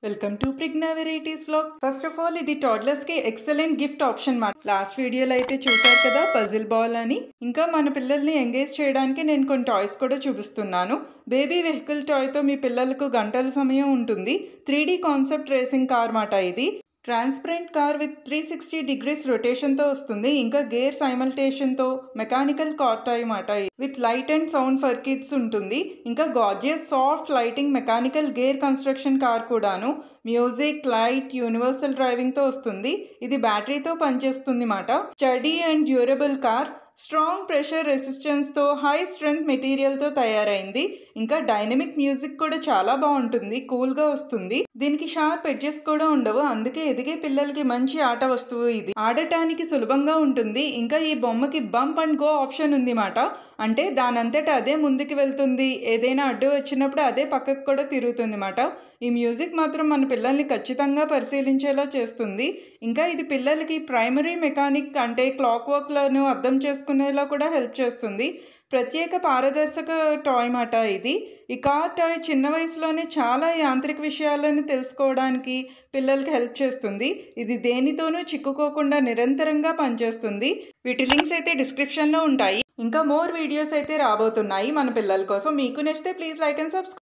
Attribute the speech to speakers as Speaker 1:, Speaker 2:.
Speaker 1: Welcome to Prigna varieties vlog. First of all ఇది toddlers కి excellent gift option మాట. Last వీడియోలో అయితే చూసారు కదా పజిల్ బాల్ అని. ఇంకా మన పిల్లల్ని ఎంగేజ్ చేయడానికి నేను కొన్ని టాయ్స్ కూడా చూపిస్తున్నాను. బేబీ వెహికల్ టాయ్ తో మీ పిల్లలకు గంటల సమయం ఉంటుంది. 3D కాన్సెప్ట్ రేసింగ్ కార్ మాట ఇది. ట్రాన్స్పరెంట్ కార్ విత్ 360 డిగ్రీస్ రొటేషన్తో వస్తుంది. ఇంకా గేర్ సైమల్టేషన్తో మెకానికల్ కార్ టాయ్ మాట with light and sound for kids ఉంటుంది. ఇంకా gorgeous soft lighting mechanical gear construction car కూడాను. మ్యూజిక్, లైట్, యూనివర్సల్ డ్రైవింగ్తో వస్తుంది. ఇది బ్యాటరీతో పనిచేస్తుంది మాట. Sturdy and durable car, strong pressure రెసిస్టెన్స్తో హై స్ట్రెంగ్త్ మెటీరియల్తో తయారైంది. ఇంకా డైనమిక్ మ్యూజిక్ కూడా చాలా బాగుంటుంది, కూల్గా వస్తుంది. దీనికి షార్ప్ ఎడ్జెస్ కూడా ఉండవు, అందుకే ఎదిగే పిల్లలకి మంచి ఆట వస్తువు ఇది. ఆడటానికి సులభంగా ఉంటుంది. ఇంకా ఈ బొమ్మకి బంప్ అండ్ గో ఆప్షన్ ఉంది మాట. అంటే దానంతట అదే ముందుకు వెళ్తుంది, ఏదైనా అడ్డు వచ్చినప్పుడు అదే పక్కకు కూడా తిరుగుతుంది మాట. ఈ మ్యూజిక్ మాత్రం మన పిల్లల్ని ఖచ్చితంగా పరిశీలించేలా చేస్తుంది. ఇంకా ఇది పిల్లలకి ప్రైమరీ మెకానిక్ అంటే క్లాక్ వర్క్లను అర్థం చేసుకునేలా కూడా హెల్ప్ చేస్తుంది. ప్రత్యేక పారదర్శక టాయ్ మాట ఇది. ఈ కార్ టాయ్ చిన్న వయసులోనే చాలా యాంత్రిక విషయాలను తెలుసుకోవడానికి పిల్లలకి హెల్ప్ చేస్తుంది. ఇది దేనితోనూ చిక్కుకోకుండా నిరంతరంగా పనిచేస్తుంది. వీటి లింక్స్ అయితే డిస్క్రిప్షన్లో ఉంటాయి. ఇంకా మోర్ వీడియోస్ అయితే రాబోతున్నాయి మన పిల్లల కోసం. మీకు నచ్చితే ప్లీజ్ లైక్ అండ్ సబ్స్క్రైబ్.